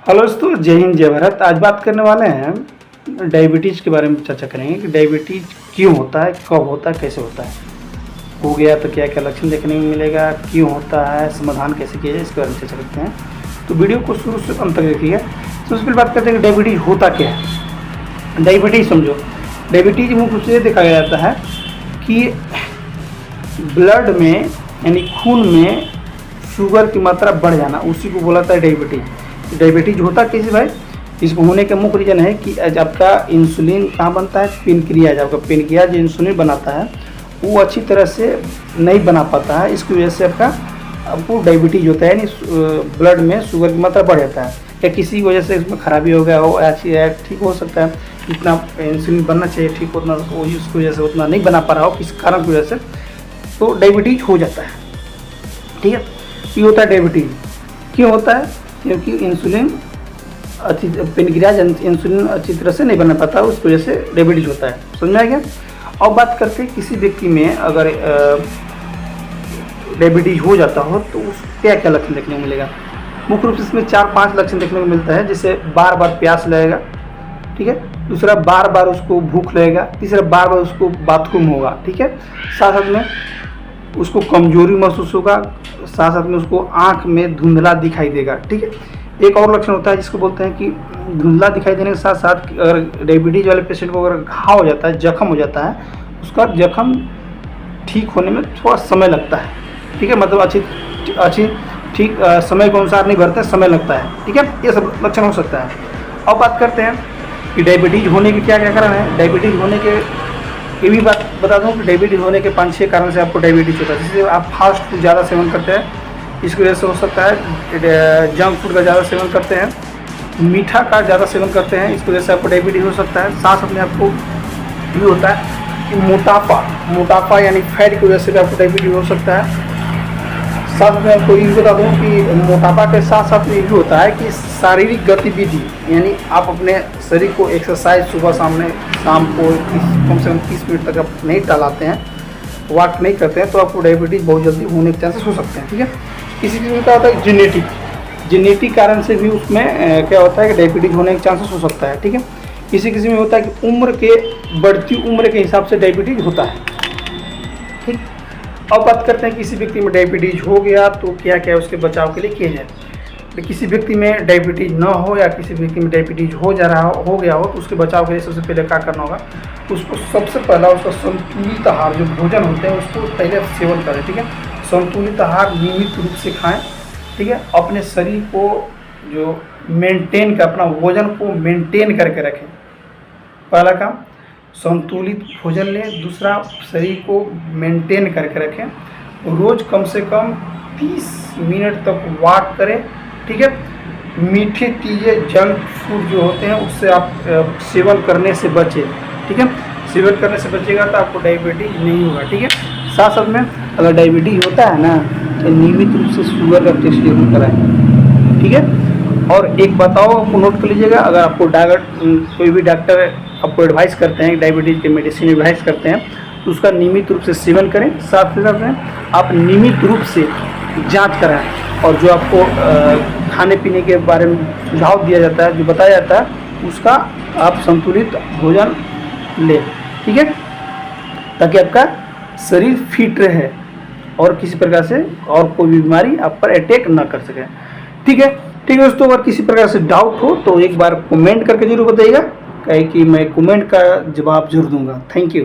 Hello दोस्तों, जय हिंद जय भारत। आज बात करने वाले हैं डायबिटीज़ के बारे में चर्चा करेंगे कि डायबिटीज़ क्यों होता है, कब होता है, कैसे होता है, हो गया तो क्या क्या लक्षण देखने को मिलेगा, क्यों होता है, समाधान कैसे किया जाए, इसके बारे में चर्चा करते हैं। तो वीडियो को शुरू से अंत तक देखिएगा। तो उसके बात करते हैं कि डायबिटीज़ होता क्या है। डायबिटीज़ समझो, डायबिटीज़ मुख्य रूप से देखा जाता है कि ब्लड में यानी खून में शुगर की मात्रा बढ़ जाना, उसी को बोला था डायबिटीज़। डायबिटीज़ होता कैसे भाई? इसको होने का मुख्य रीज़न है कि आपका इंसुलिन कहाँ बनता है, पेनक्रियाज। आपका पेनक्रियाज जो इंसुलिन बनाता है वो अच्छी तरह से नहीं बना पाता है, इसकी वजह से आपको डायबिटीज़ होता है, यानी ब्लड में शुगर की मात्रा बढ़ जाता है। या किसी वजह से इसमें खराबी हो गया हो, ऐसी ठीक हो सकता है, जितना इंसुलिन बनना चाहिए ठीक उतना उसकी वजह से उतना नहीं बना पा रहा हो, किस कारण की वजह से, तो डायबिटीज़ हो जाता है। ठीक है, ये होता है डायबिटीज़। क्यों होता है? क्योंकि इंसुलिन अच्छी पेनक्रियाज इंसुलिन अच्छी तरह से नहीं बना पाता, उस वजह से डायबिटीज़ होता है। समझ में आ गया? और बात करते हैं किसी व्यक्ति में अगर डायबिटीज़ हो जाता हो तो उस क्या क्या लक्षण देखने को मिलेगा। मुख्य रूप से इसमें 4-5 लक्षण देखने को मिलता है। जैसे बार बार प्यास लगेगा, ठीक है, दूसरा बार बार उसको भूख लगेगा, तीसरा बार बार उसको बाथरूम होगा, ठीक है, साथ साथ में उसको कमजोरी महसूस होगा, साथ साथ में उसको आँख में धुंधला दिखाई देगा। ठीक है, एक और लक्षण होता है जिसको बोलते हैं कि धुंधला दिखाई देने के साथ साथ अगर डायबिटीज़ वाले पेशेंट को अगर घाव हो जाता है, जख्म हो जाता है, उसका जख्म ठीक होने में थोड़ा समय लगता है। ठीक है, मतलब अच्छी ठीक समय के अनुसार नहीं बढ़ता है, समय लगता है। ठीक है, ये सब लक्षण हो सकता है। अब बात करते हैं कि डायबिटीज़ होने के क्या क्या कारण है। डायबिटीज़ होने के ये भी बात बता दूं कि डायबिटीज़ होने के 5-6 कारण से आपको डायबिटीज़ होता है। जैसे आप फास्ट फूड ज़्यादा सेवन करते हैं, इसकी वजह से हो सकता है। जंक फूड का ज़्यादा सेवन करते हैं, मीठा का ज़्यादा सेवन करते हैं, इसकी वजह से आपको डायबिटीज़ हो सकता है। साथ साथ में आपको ये होता है कि मोटापा यानी फैट की वजह से भी आपको डायबिटीज़ हो सकता है। साथ में आपको ये बता दूं कि मोटापा के साथ साथ में ये भी होता है कि शारीरिक गतिविधि, यानी आप अपने शरीर को एक्सरसाइज सुबह शाम को कम से कम 30 मिनट तक आप नहीं टहलाते हैं, वॉक नहीं करते हैं, तो आपको डायबिटीज़ बहुत जल्दी होने के चांसेस हो सकते हैं। ठीक है, किसी चीज़ में क्या होता है, जेनेटिक कारण से भी उसमें क्या होता है कि डायबिटीज़ होने के चांसेस हो सकता है। ठीक है, किसी में होता है कि बढ़ती उम्र के हिसाब से डायबिटीज़ होता है। ठीक, अब बात करते हैं किसी व्यक्ति में डायबिटीज़ हो गया तो क्या क्या उसके बचाव के लिए किया जाए। तो किसी व्यक्ति में डायबिटीज़ ना हो या किसी व्यक्ति में डायबिटीज़ हो गया हो तो उसके बचाव के लिए सबसे पहले क्या करना होगा, उसको सबसे पहला उसका संतुलित आहार जो भोजन होते हैं उसको पहले सेवन करें। ठीक है, संतुलित आहार नियमित रूप से खाएं। ठीक है, अपने शरीर को जो मेंटेन कर, अपना वजन को मेंटेन करके रखें। पहला काम संतुलित भोजन लें, दूसरा शरीर को मेंटेन करके रखें। रोज़ कम से कम 30 मिनट तक वॉक करें। ठीक है, मीठी चीज़ें जंक फूड जो होते हैं उससे आप सेवन करने से बचें। ठीक है, सेवन करने से बचेगा तो आपको डायबिटीज़ नहीं होगा। ठीक है, साथ साथ में अगर डायबिटीज़ होता है ना तो नियमित रूप से शुगर का टेस्ट जरूर कराएं। ठीक है, और एक बताओ आपको नोट कर लीजिएगा, अगर आपको कोई भी डॉक्टर आपको एडवाइस करते हैं, डायबिटीज़ के मेडिसिन एडवाइस करते हैं, तो उसका नियमित रूप से सेवन करें। साथ ही साथ में आप नियमित रूप से जांच कराएं, और जो आपको खाने पीने के बारे में सुझाव दिया जाता है, जो बताया जाता है, उसका आप संतुलित भोजन लें। ठीक है, ताकि आपका शरीर फिट रहे और किसी प्रकार से और कोई बीमारी आप पर अटैक ना कर सके। ठीक है दोस्तों, अगर किसी प्रकार से डाउट हो तो एक बार कमेंट करके जरूर बताइएगा, कहे कि मैं कमेंट का जवाब जरूर दूंगा। Thank you.